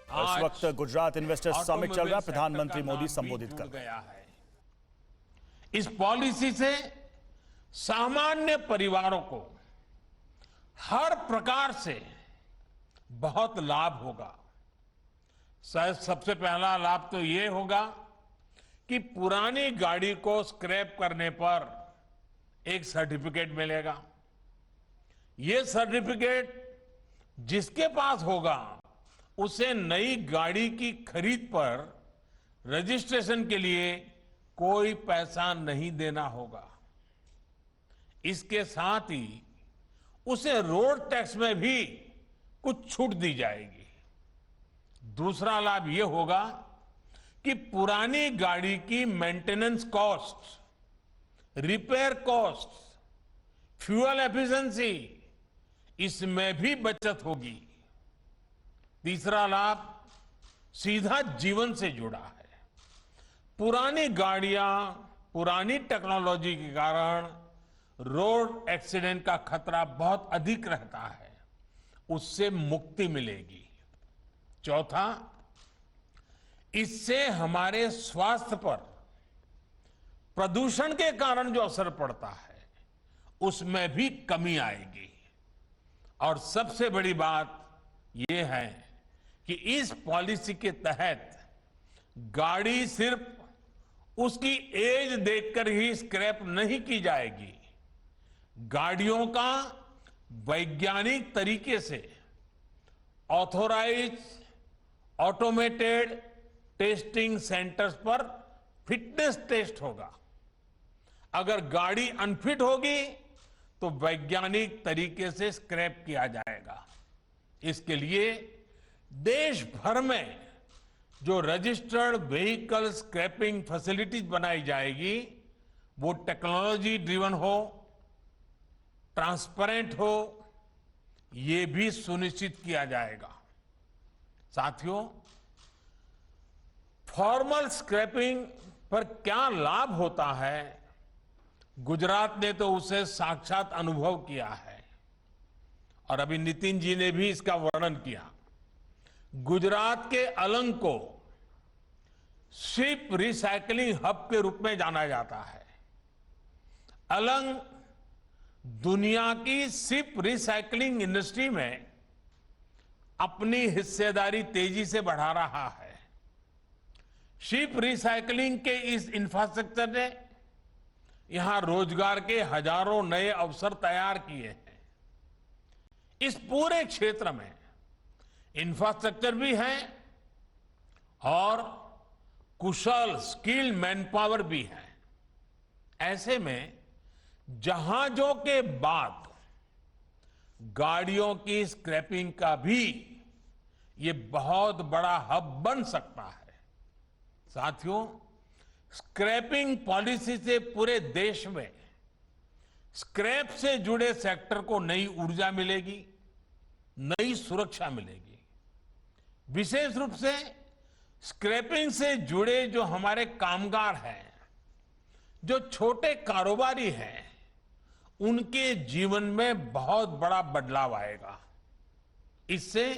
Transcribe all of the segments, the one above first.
इस वक्त Gujarat investors summit चल रहा है, प्रधानमंत्री मोदी संबोधित कर गया है। इस पॉलिसी से सामान्य परिवारों को हर प्रकार से बहुत लाभ होगा। सबसे पहला लाभ तो ये होगा कि पुरानी गाड़ी को स्क्रैप करने पर एक सर्टिफिकेट मिलेगा। ये सर्टिफिकेट जिसके पास होगा उसे नई गाड़ी की खरीद पर रजिस्ट्रेशन के लिए कोई पैसा नहीं देना होगा। इसके साथ ही उसे रोड टैक्स में भी कुछ छूट दी जाएगी। दूसरा लाभ यह होगा कि पुरानी गाड़ी की maintenance cost, repair cost, fuel efficiency, इसमें भी बचत होगी। तीसरा लाभ सीधा जीवन से जुड़ा है। पुरानी गाड़ियां, पुरानी टेक्नोलॉजी के कारण रोड एक्सीडेंट का खतरा बहुत अधिक रहता है, उससे मुक्ति मिलेगी। चौथा, इससे हमारे स्वास्थ्य पर प्रदूषण के कारण जो असर पड़ता है उसमें भी कमी आएगी। और सबसे बड़ी बात यह है कि इस पॉलिसी के तहत गाड़ी सिर्फ उसकी एज देखकर ही स्क्रैप नहीं की जाएगी। गाड़ियों का वैज्ञानिक तरीके से ऑथोराइज ऑटोमेटेड टेस्टिंग सेंटर्स पर फिटनेस टेस्ट होगा। अगर गाड़ी अनफिट होगी तो वैज्ञानिक तरीके से स्क्रैप किया जाएगा। इसके लिए देश भर में जो रजिस्टर्ड व्हीकल स्क्रैपिंग फैसिलिटीज बनाई जाएगी वो टेक्नोलॉजी ड्रिवन हो, ट्रांसपेरेंट हो, ये भी सुनिश्चित किया जाएगा। साथियों, फॉर्मल स्क्रैपिंग पर क्या लाभ होता है, गुजरात ने तो उसे साक्षात अनुभव किया है और अभी नितिन जी ने भी इसका वर्णन किया। गुजरात के अलंग को शिप रिसाइकलिंग हब के रूप में जाना जाता है। अलंग दुनिया की शिप रिसाइकलिंग इंडस्ट्री में अपनी हिस्सेदारी तेजी से बढ़ा रहा है। शिप रिसाइकलिंग के इस इंफ्रास्ट्रक्चर ने यहां रोजगार के हजारों नए अवसर तैयार किए हैं। इस पूरे क्षेत्र में इंफ्रास्ट्रक्चर भी है और कुशल स्किल्ड मैनपावर भी है। ऐसे में जहाजों के बाद गाड़ियों की स्क्रैपिंग का भी ये बहुत बड़ा हब बन सकता है। साथियों, स्क्रैपिंग पॉलिसी से पूरे देश में स्क्रैप से जुड़े सेक्टर को नई ऊर्जा मिलेगी, नई सुरक्षा मिलेगी। विशेष रूप से स्क्रैपिंग से जुड़े जो हमारे कामगार हैं, जो छोटे कारोबारी हैं, उनके जीवन में बहुत बड़ा बदलाव आएगा। इससे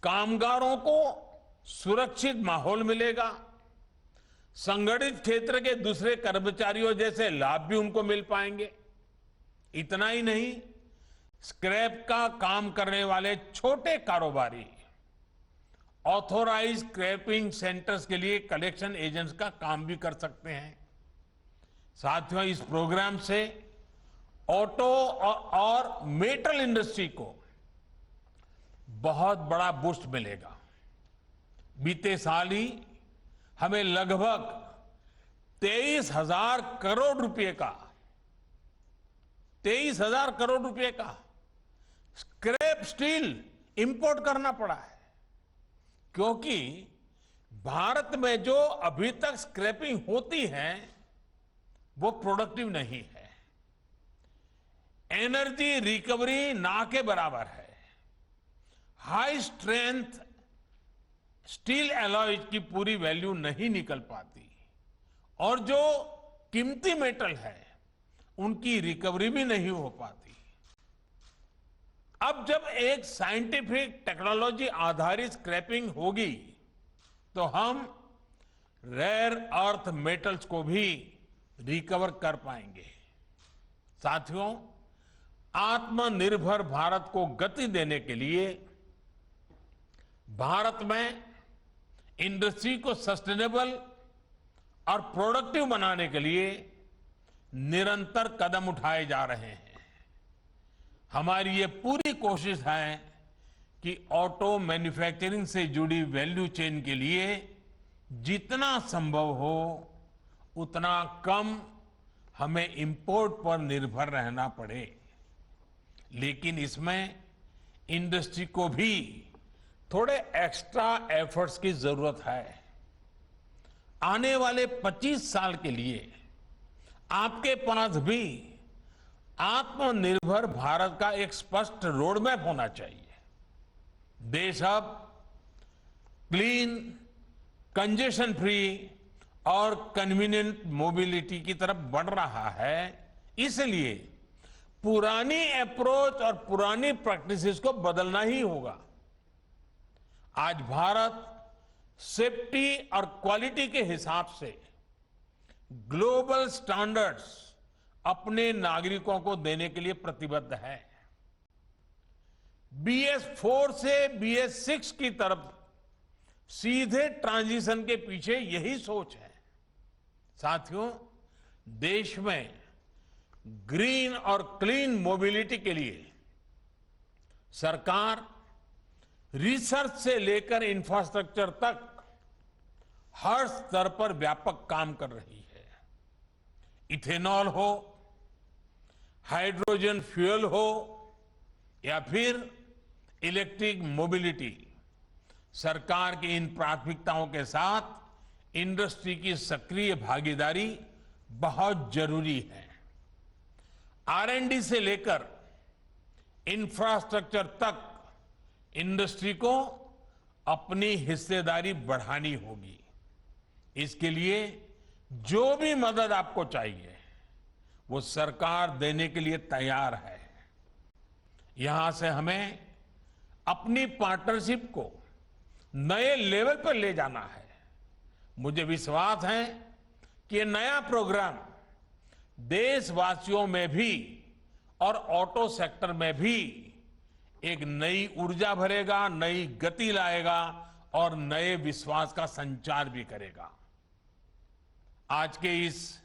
कामगारों को सुरक्षित माहौल मिलेगा, संगठित क्षेत्र के दूसरे कर्मचारियों जैसे लाभ भी उनको मिल पाएंगे। इतना ही नहीं, स्क्रैप का काम करने वाले छोटे कारोबारी ऑथोराइज स्क्रैपिंग सेंटर्स के लिए कलेक्शन एजेंट्स का काम भी कर सकते हैं। साथियों, इस प्रोग्राम से ऑटो और मेटल इंडस्ट्री को बहुत बड़ा बूस्ट मिलेगा। बीते साल ही हमें लगभग 23,000 करोड़ रुपए का 23,000 करोड़ रुपए का स्क्रैप स्टील इंपोर्ट करना पड़ा है, क्योंकि भारत में जो अभी तक स्क्रैपिंग होती है वो प्रोडक्टिव नहीं है। एनर्जी रिकवरी ना के बराबर है। हाई स्ट्रेंथ स्टील एलॉयज की पूरी वैल्यू नहीं निकल पाती और जो कीमती मेटल है उनकी रिकवरी भी नहीं हो पाती। अब जब एक साइंटिफिक टेक्नोलॉजी आधारित स्क्रैपिंग होगी तो हम रेयर अर्थ मेटल्स को भी रिकवर कर पाएंगे। साथियों, आत्मनिर्भर भारत को गति देने के लिए भारत में इंडस्ट्री को सस्टेनेबल और प्रोडक्टिव बनाने के लिए निरंतर कदम उठाए जा रहे हैं। हमारी ये पूरी कोशिश है कि ऑटो मैन्युफैक्चरिंग से जुड़ी वैल्यू चेन के लिए जितना संभव हो उतना कम हमें इंपोर्ट पर निर्भर रहना पड़े, लेकिन इसमें इंडस्ट्री को भी थोड़े एक्स्ट्रा एफर्ट्स की जरूरत है। आने वाले 25 साल के लिए आपके पास भी आत्मनिर्भर भारत का एक स्पष्ट रोड मैप होना चाहिए। देश अब क्लीन, कंजेशन फ्री और कन्वीनियंट मोबिलिटी की तरफ बढ़ रहा है, इसलिए पुरानी अप्रोच और पुरानी प्रैक्टिसेस को बदलना ही होगा। आज भारत सेफ्टी और क्वालिटी के हिसाब से ग्लोबल स्टैंडर्ड्स अपने नागरिकों को देने के लिए प्रतिबद्ध है। BS4 से BS6 की तरफ सीधे ट्रांजिशन के पीछे यही सोच है। साथियों, देश में ग्रीन और क्लीन मोबिलिटी के लिए सरकार रिसर्च से लेकर इंफ्रास्ट्रक्चर तक हर स्तर पर व्यापक काम कर रही है। इथेनॉल हो, हाइड्रोजन फ्यूल हो या फिर इलेक्ट्रिक मोबिलिटी, सरकार की इन प्राथमिकताओं के साथ इंडस्ट्री की सक्रिय भागीदारी बहुत जरूरी है। R&D से लेकर इंफ्रास्ट्रक्चर तक इंडस्ट्री को अपनी हिस्सेदारी बढ़ानी होगी। इसके लिए जो भी मदद आपको चाहिए वो सरकार देने के लिए तैयार है। यहां से हमें अपनी पार्टनरशिप को नए लेवल पर ले जाना है। मुझे विश्वास है कि ये नया प्रोग्राम देशवासियों में भी और ऑटो सेक्टर में भी एक नई ऊर्जा भरेगा, नई गति लाएगा और नए विश्वास का संचार भी करेगा। आज के इस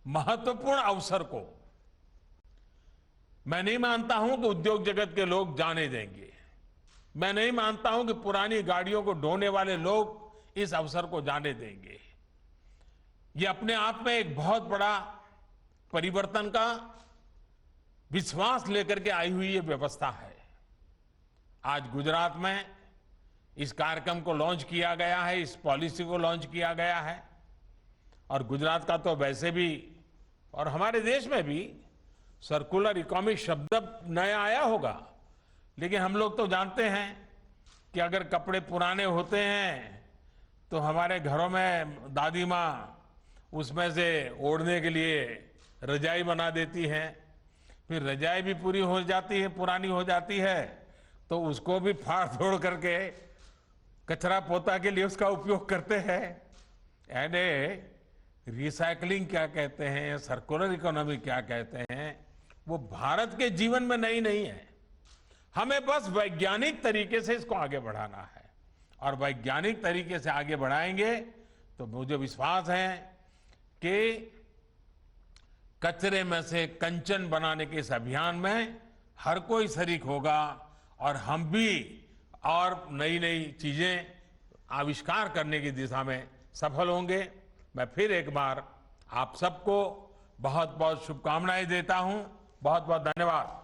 महत्वपूर्ण अवसर को मैं नहीं मानता हूं कि उद्योग जगत के लोग जाने देंगे। मैं नहीं मानता हूं कि पुरानी गाड़ियों को ढोने वाले लोग इस अवसर को जाने देंगे। ये अपने आप में एक बहुत बड़ा परिवर्तन का विश्वास लेकर के आई हुई ये व्यवस्था है। आज गुजरात में इस कार्यक्रम को लॉन्च किया गया है, इस पॉलिसी को लॉन्च किया गया है और गुजरात का तो वैसे भी और हमारे देश में भी सर्कुलर इकोनॉमी शब्द नया आया होगा, लेकिन हम लोग तो जानते हैं कि अगर कपड़े पुराने होते हैं तो हमारे घरों में दादी माँ उसमें से ओढ़ने के लिए रजाई बना देती हैं, फिर रजाई भी पूरी हो जाती है, पुरानी हो जाती है तो उसको भी फाड़ तोड़ करके कचरा पोता के लिए उसका उपयोग करते हैं। यानी रिसाइकलिंग क्या कहते हैं, सर्कुलर इकोनॉमी क्या कहते हैं, वो भारत के जीवन में नई नहीं है। हमें बस वैज्ञानिक तरीके से इसको आगे बढ़ाना है और वैज्ञानिक तरीके से आगे बढ़ाएंगे तो मुझे विश्वास है कि कचरे में से कंचन बनाने के इस अभियान में हर कोई शरीक होगा और हम भी और नई नई चीजें आविष्कार करने की दिशा में सफल होंगे। मैं फिर एक बार आप सबको बहुत बहुत शुभकामनाएं देता हूं। बहुत बहुत धन्यवाद।